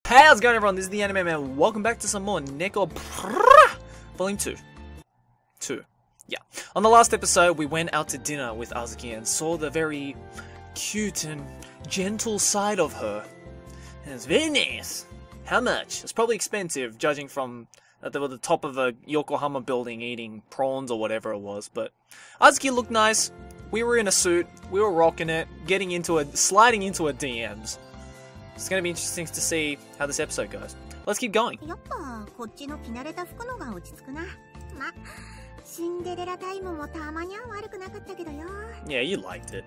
Hey, how's it going, everyone? This is the Anime Man. Welcome back to some more Nekopara Vol.2. Yeah. On the last episode, we went out to dinner with Azuki and saw the very cute and gentle side of her. And it's very nice. How much? It's probably expensive, judging from that they were at the top of a Yokohama building eating prawns or whatever it was. But Azuki looked nice. We were in a suit. We were rocking it, sliding into her DMs. It's going to be interesting to see how this episode goes. Let's keep going. Yeah, you liked it.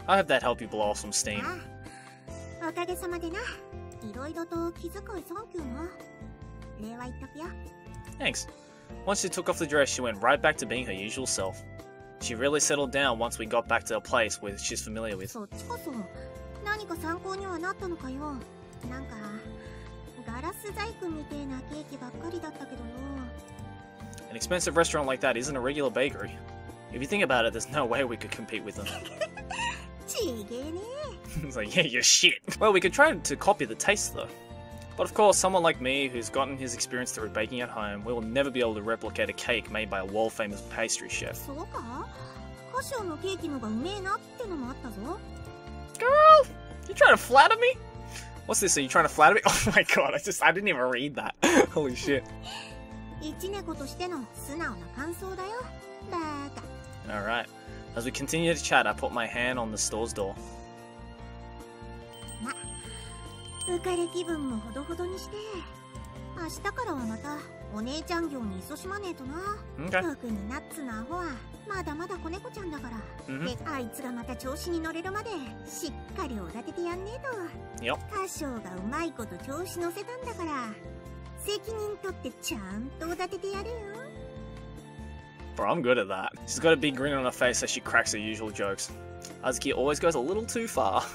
I hope that helped you blow off some steam. Thanks. Once she took off the dress, she went right back to being her usual self. She really settled down once we got back to a place where she's familiar with. An expensive restaurant like that isn't a regular bakery. If you think about it, there's no way we could compete with them. It's like, yeah, you're shit. Well, we could try to copy the taste though. But of course, someone like me who's gotten his experience through baking at home will never be able to replicate a cake made by a world-famous pastry chef. Girl! You trying to flatter me? What's this? Are you trying to flatter me? Oh my god, I didn't even read that. Holy shit. Alright. As we continue to chat, I put my hand on the store's door. Okay. Yep. Bro, I'm good at that. She's got a big grin on her face as she cracks her usual jokes. Azuki always goes a little too far.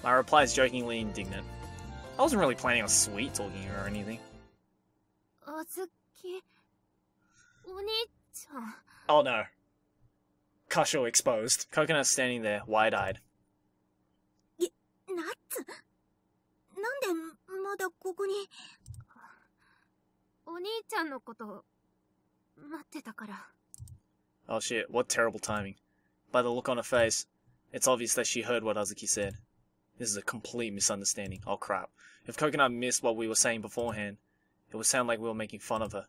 My reply is jokingly indignant. I wasn't really planning on sweet talking her or anything. Oh no. Kasho exposed. Coconut standing there, wide-eyed. Oh shit, what terrible timing. By the look on her face, it's obvious that she heard what Azuki said. This is a complete misunderstanding. Oh crap. If Coconut missed what we were saying beforehand, it would sound like we were making fun of her.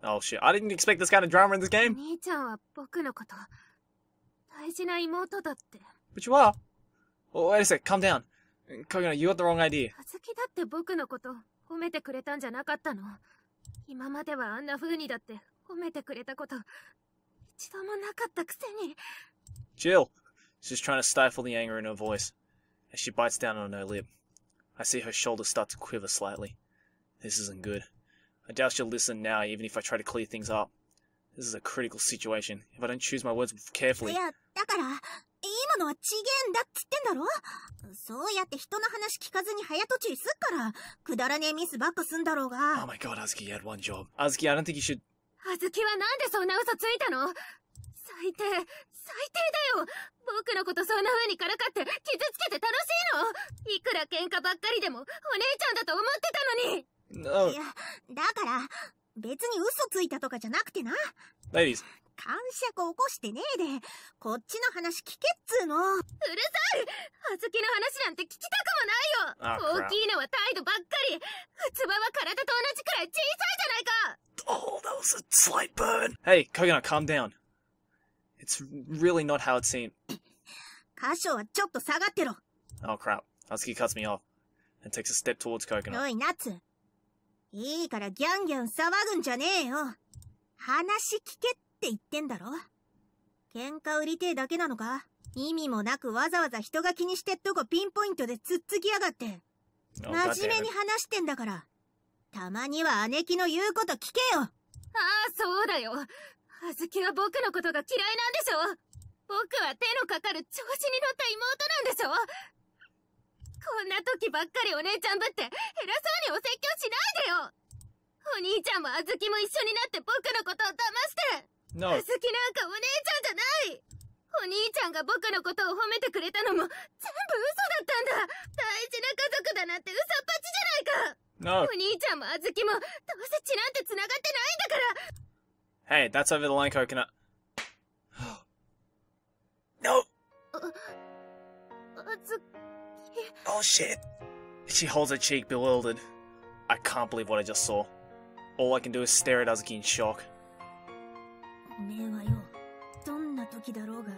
Oh shit, I didn't expect this kind of drama in this game. But you are. Oh, wait a sec, calm down. Coconut, you got the wrong idea. Chill. She's trying to stifle the anger in her voice as she bites down on her lip. I see her shoulders start to quiver slightly. This isn't good. I doubt she'll listen now, even if I try to clear things up. This is a critical situation. If I don't choose my words carefully... Oh my god, Azuki, you had one job. Azuki, I don't think you should... No. Ladies. Oh that was a slight burn. Hey, Coconut, calm down. It's really not how it seemed. Oh crap. Azuki cuts me off and takes a step towards Coconut. No. あずきなんかお姉ちゃんじゃなんが僕のことを褒めてくれたのも全部嘘だったんだ。大事な家族だなんて嘘っぱちじゃないか。 No. お兄ちゃんもあずきもどうせ血なんて繋がってないんだから。 Hey, that's over the line, Coconut. No! あずき... Oh shit. She holds her cheek, bewildered. I can't believe what I just saw. All I can do is stare at Azuki in shock. おめえはよ、どんな時だろうが、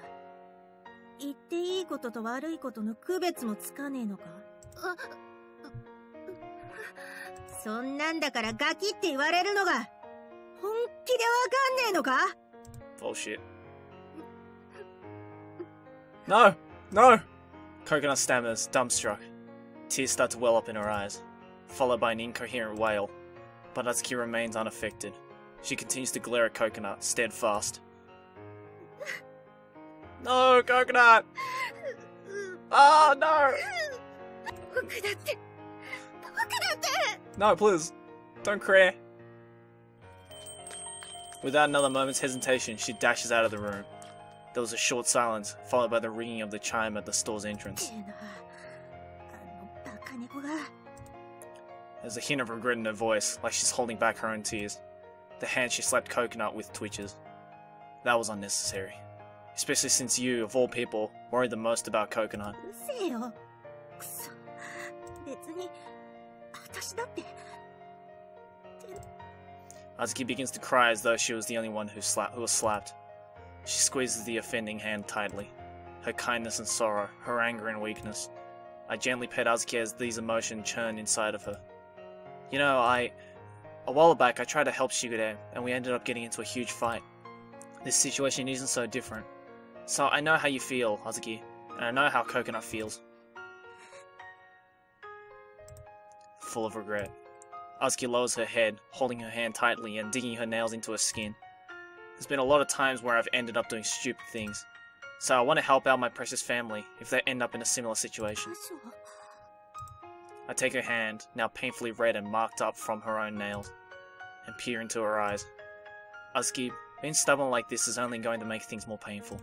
言っていいことと悪いことの区別もつかねえのか？そんなんだからガキって言われるのが本気でわかんねえのか？ Bullshit. No! No! Coconut stammers, dumbstruck. Tears start to well up in her eyes, followed by an incoherent wail. But Azuki remains unaffected. She continues to glare at Coconut, steadfast. No, Coconut! Oh, no! No, please. Don't cry. Without another moment's hesitation, she dashes out of the room. There was a short silence, followed by the ringing of the chime at the store's entrance. There's a hint of regret in her voice, like she's holding back her own tears. The hand she slapped Coconut with twitches. That was unnecessary. Especially since you, of all people, worried the most about Coconut. Azuki begins to cry as though she was the only one who was slapped. She squeezes the offending hand tightly. Her kindness and sorrow, her anger and weakness. I gently pet Azuki as these emotions churn inside of her. You know, a while back I tried to help Shigure, and we ended up getting into a huge fight. This situation isn't so different. So I know how you feel, Azuki, and I know how Coconut feels. Full of regret. Azuki lowers her head, holding her hand tightly and digging her nails into her skin. There's been a lot of times where I've ended up doing stupid things. So I want to help out my precious family if they end up in a similar situation. I take her hand, now painfully red and marked up from her own nails, and peer into her eyes. Azuki, being stubborn like this is only going to make things more painful.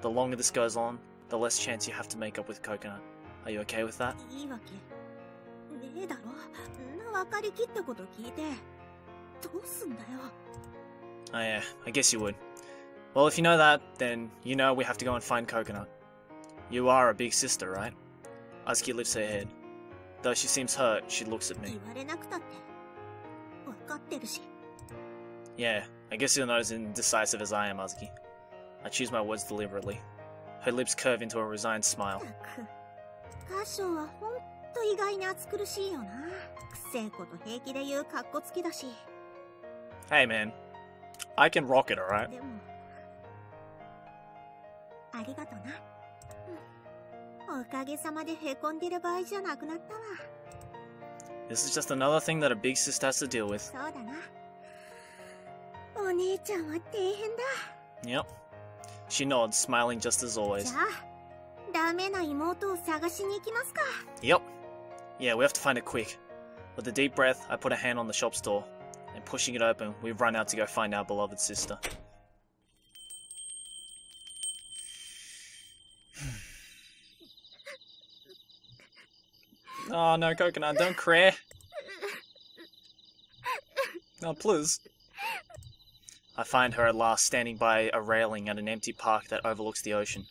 The longer this goes on, the less chance you have to make up with Coconut. Are you okay with that? Oh yeah, I guess you would. Well, if you know that, then you know we have to go and find Coconut. You are a big sister, right? Azuki lifts her head. Though she seems hurt, she looks at me. Yeah, I guess you're not as indecisive as I am, Azuki. I choose my words deliberately. Her lips curve into a resigned smile. Hey man, I can rock it, alright? This is just another thing that a big sister has to deal with. Yep. She nods, smiling just as always. Yep. Yeah, we have to find it quick. With a deep breath, I put a hand on the shop's door, and pushing it open, we run out to go find our beloved sister. Oh no, Coconut, don't cry. No, please. I find her at last standing by a railing at an empty park that overlooks the ocean.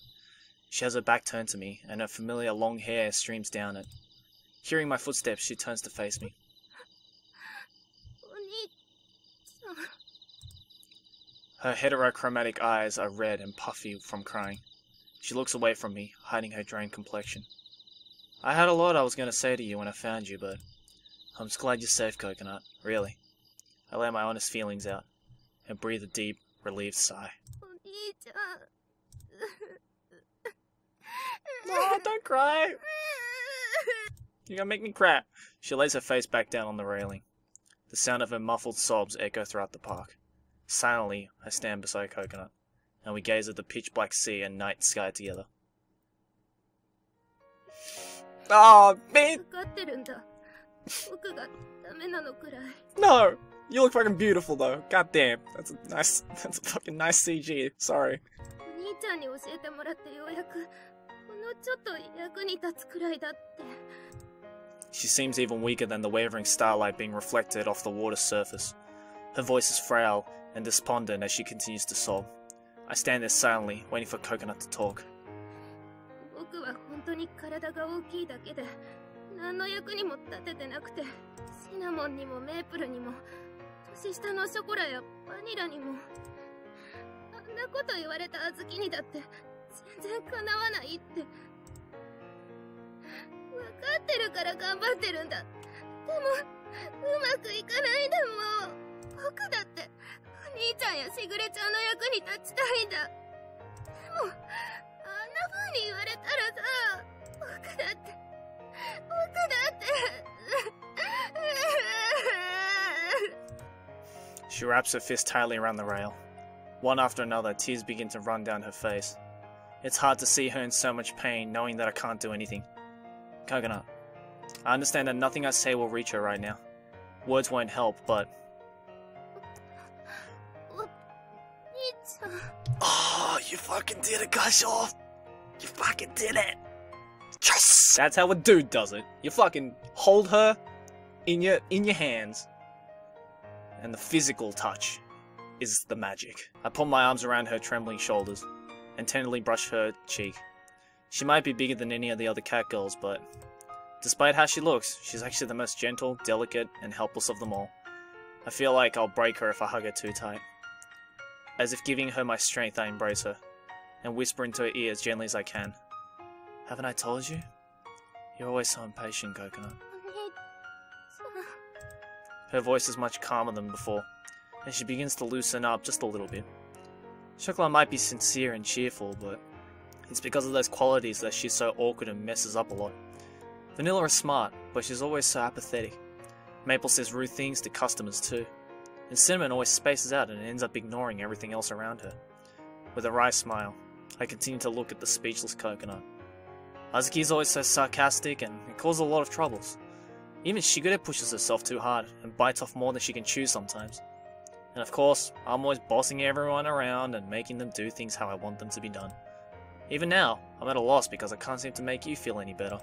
She has her back turned to me, and her familiar long hair streams down it. Hearing my footsteps, she turns to face me. Her heterochromatic eyes are red and puffy from crying. She looks away from me, hiding her drained complexion. I had a lot I was going to say to you when I found you, but I'm just glad you're safe, Coconut, really. I let my honest feelings out, and breathe a deep, relieved sigh. No, don't cry! You're gonna make me cry. She lays her face back down on the railing. The sound of her muffled sobs echo throughout the park. Silently, I stand beside Coconut, and we gaze at the pitch-black sea and night sky together. Oh, man! No! You look fucking beautiful, though. God damn. That's a fucking nice CG. Sorry. ちゃんに教えてもらってようやくほんのちょっと役に立つくらいだって。 She seems even weaker than the wavering starlight being reflected off the water's surface. Her voice is frail and despondent as she continues to sob. I stand there silently, waiting for Coconut to talk. 僕は本当に体が大きいだけで何の役にも立ててなくて、シナモンにもメープルにも年下のショコラやバニラにも、あんなこと言われた小豆にだって全然かなわないって。分かってるから頑張ってるんだ。でもうまくいかないんだもん。僕だってお兄ちゃんやしぐれちゃんの役に立ちたいんだ。でもあんな風に言われたらさ、僕だって。 She wraps her fist tightly around the rail. One after another, tears begin to run down her face. It's hard to see her in so much pain, knowing that I can't do anything. Coconut, I understand that nothing I say will reach her right now. Words won't help, but... Oh, you fucking did it, Kasho! You fucking did it! Yes! That's how a dude does it. You fucking hold her in your hands. And the physical touch is the magic. I put my arms around her trembling shoulders and tenderly brush her cheek. She might be bigger than any of the other cat girls, but despite how she looks, she's actually the most gentle, delicate, and helpless of them all. I feel like I'll break her if I hug her too tight. As if giving her my strength, I embrace her and whisper into her ear as gently as I can. Haven't I told you? You're always so impatient, Coconut. Her voice is much calmer than before, and she begins to loosen up just a little bit. Chocolat might be sincere and cheerful, but it's because of those qualities that she's so awkward and messes up a lot. Vanilla is smart, but she's always so apathetic. Maple says rude things to customers too. And Cinnamon always spaces out and ends up ignoring everything else around her. With a wry smile, I continue to look at the speechless Coconut. Azuki is always so sarcastic and it causes a lot of troubles. Even Shigure pushes herself too hard and bites off more than she can chew sometimes. And of course, I'm always bossing everyone around and making them do things how I want them to be done. Even now, I'm at a loss because I can't seem to make you feel any better.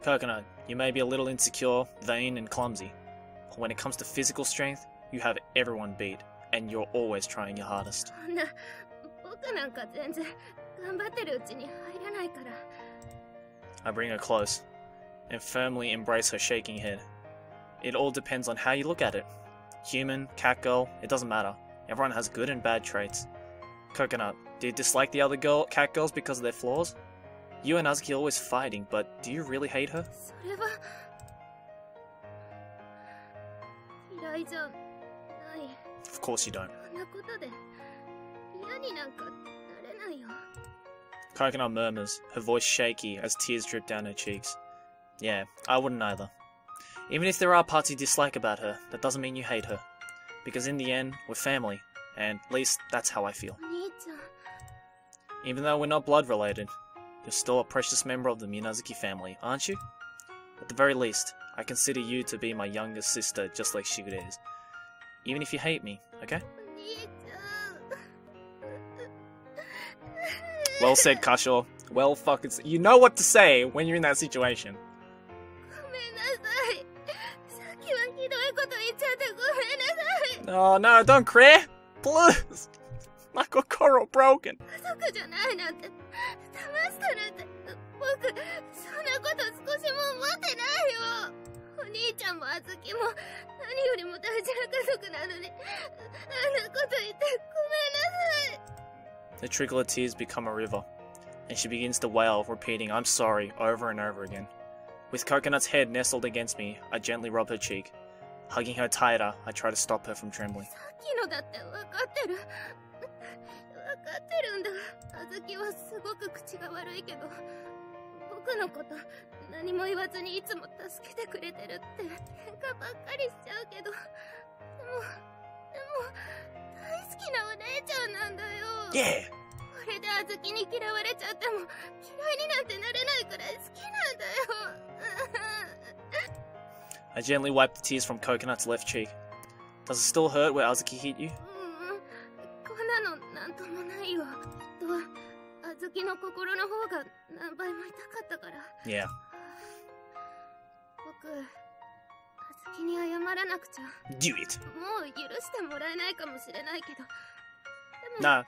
Coconut, you may be a little insecure, vain, and clumsy, but when it comes to physical strength, you have everyone beat, and you're always trying your hardest. I bring her close, and firmly embrace her shaking head. It all depends on how you look at it. Human, cat girl, it doesn't matter. Everyone has good and bad traits. Coconut, do you dislike the other cat girls because of their flaws? You and Azuki are always fighting, but do you really hate her? Of course you don't. Coconut murmurs, her voice shaky as tears drip down her cheeks. Yeah, I wouldn't either. Even if there are parts you dislike about her, that doesn't mean you hate her. Because in the end, we're family, and at least that's how I feel. Even though we're not blood related, you're still a precious member of the Minazuki family, aren't you? At the very least, I consider you to be my younger sister just like Shigure is. Even if you hate me, okay? Well said, Kasho. Well fucking said. You know what to say when you're in that situation. Oh no, don't cry! Please! My kokoro broken! The trickle of tears become a river, and she begins to wail, repeating "I'm sorry" over and over again. With Coconut's head nestled against me, I gently rub her cheek. Hugging her tighter, I try to stop her from trembling. Yeah! I gently wipe the tears from Coconut's left cheek. Does it still hurt where Azuki hit you? なのなんともないよ。きっとあずきの心の方が何倍も痛かったから。Yeah. 僕、あずきに謝らなくちゃ。Do it. もう許してもらえないかもしれないけど。Nah,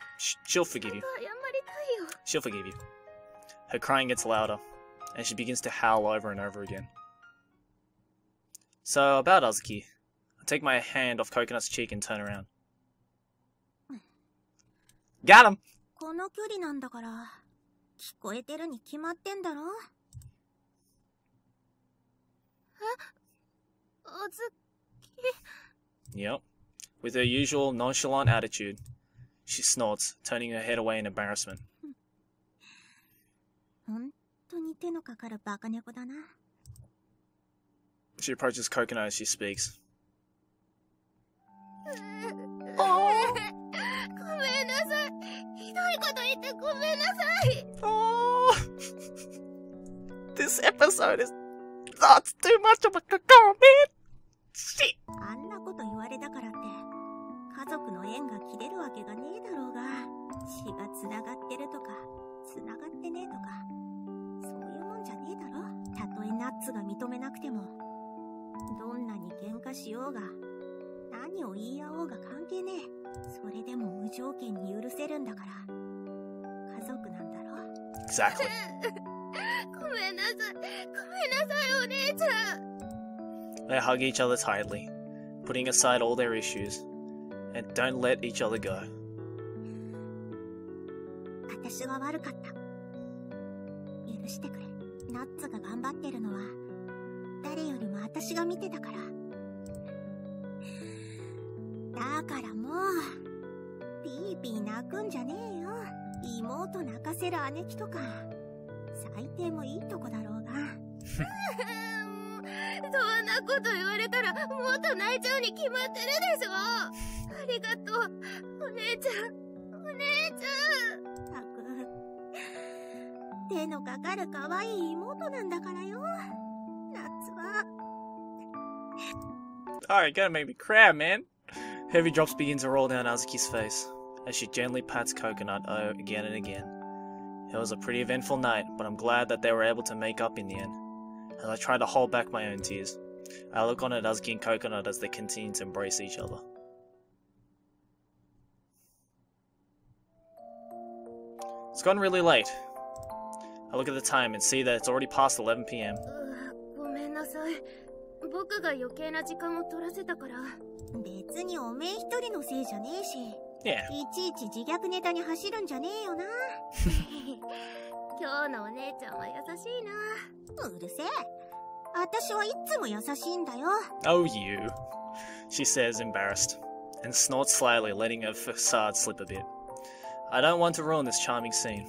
she'll forgive you. 謝りたいよ。 She'll forgive you. Her crying gets louder, and she begins to howl over and over again. So, about Azuki. I take my hand off Coconut's cheek and turn around. Got him! この距離なんだから、聞こえてるに決まってんだろ。あずき。 Yep. With her usual nonchalant attitude, she snorts, turning her head away in embarrassment. 本当に手のかかるバカ猫だな。She approaches Coconut as she speaks. ごめんなさい。ひどいこと言ってごめんなさい。Oh, this episode is that's too much of a comment. Shit. あんなこと言われたからって家族の縁が切れるわけがねえだろうが、血が繋がってるとか繋がってねえとか、そういうもんじゃねえだろ。たとえナッツが認めなくても、どんなに喧嘩しようが何を言い合おうが関係ねえ。それでも無条件に許せるんだから、家族なんだろ。 Exactly. ごめんなさい。ごめんなさい、お姉ちゃん。 They hug each other tightly, putting aside all their issues, and don't let each other go. 私が悪かった。許してくれ。ナッツが頑張ってるのは誰よりも私が見てたから。だからもうピーピー泣くんじゃねえよ。妹泣かせる姉貴とか最低もいいとこだろうが。そんなこと言われたらもっと泣いちゃうに決まってるでしょ。ありがとう、お姉ちゃん。お姉ちゃん。たく手のかかる可愛い妹なんだからよ。ナッツは。 Alright, gonna make me cry, man. Heavy drops begin to roll down Azuki's face as she gently pats Coconut again and again. It was a pretty eventful night, but I'm glad that they were able to make up in the end. As I try to hold back my own tears, I look on at Azuki and Coconut as they continue to embrace each other. It's gotten really late. I look at the time and see that it's already past 11 p.m. ごめんなさい。僕が余計な時間を取らせたから。別におめえ一人のせいじゃねえし。Yeah. いちいち自虐ネタに走るんじゃねえよな。今日のお姉ちゃんは優しいな。うるせえ。私はいつも優しいんだよ。Oh, you, she says, embarrassed, and snorts slyly, letting her facade slip a bit. I don't want to ruin this charming scene.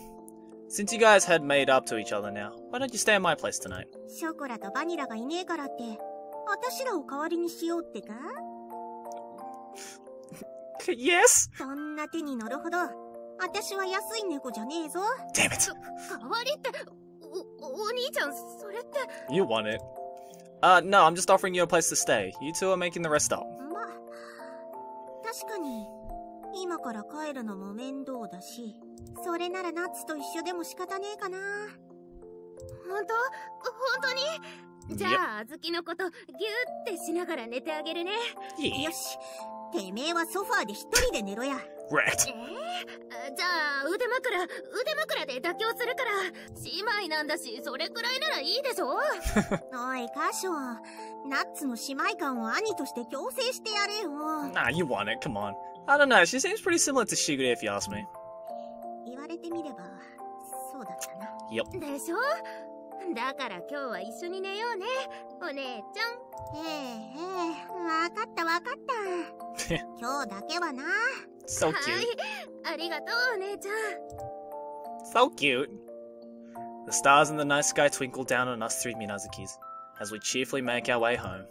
Since you guys had made up to each other now, why don't you stay at my place tonight? ショコラとバニラがいねえからって、私らを代わりにしようってか？ Yes? そんな手に乗るほど、私は安い猫じゃねえぞ。Damn it. 代わりって、お兄ちゃん、それって。You want it? No, I'm just offering you a place to stay. You two are making the rest up. ま、確かに、今から帰るのも面倒だし、それならナッツと一緒でも仕方ねえかな。本当に？じゃあ、あずきのことギューってしながら寝てあげるね。Yeah. よし、てめえはソファーで一人で寝ろや。Right. じゃあ、腕枕で妥協するから。姉妹なんだし、それくらいならいいでしょ。おい、カション、ナッツの姉妹感を兄として強制してやれよ。Nah, you want it, come on. I don't know, she seems pretty similar to Shigure if you ask me. 言われてみれば、そうだったな。Yep. でしょ？だから今日は一緒に寝ようね、お姉ちゃん。わかった。今日だけはな。So はい、 cute. ありがとう、お姉ちゃん。 So cute. The stars in the night sky twinkle down on us three Minazukis as we cheerfully make our way home.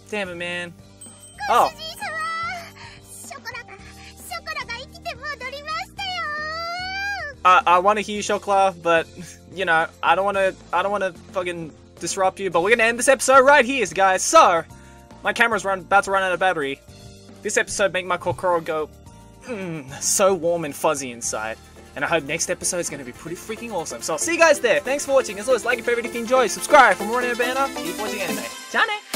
Damn it, man. Oh. ショコラが生きて戻りましたよ。 I want to hear you, Chocolat, but you know, I don't want to fucking disrupt you, but we're gonna end this episode right here, guys. So, my camera's about to run out of battery. This episode made my kokoro go, so warm and fuzzy inside. And I hope next episode is going to be pretty freaking awesome. So I'll see you guys there. Thanks for watching. As always, like your favorite if you enjoy. Subscribe for more anime banner. Keep watching anime. Ciao, ne!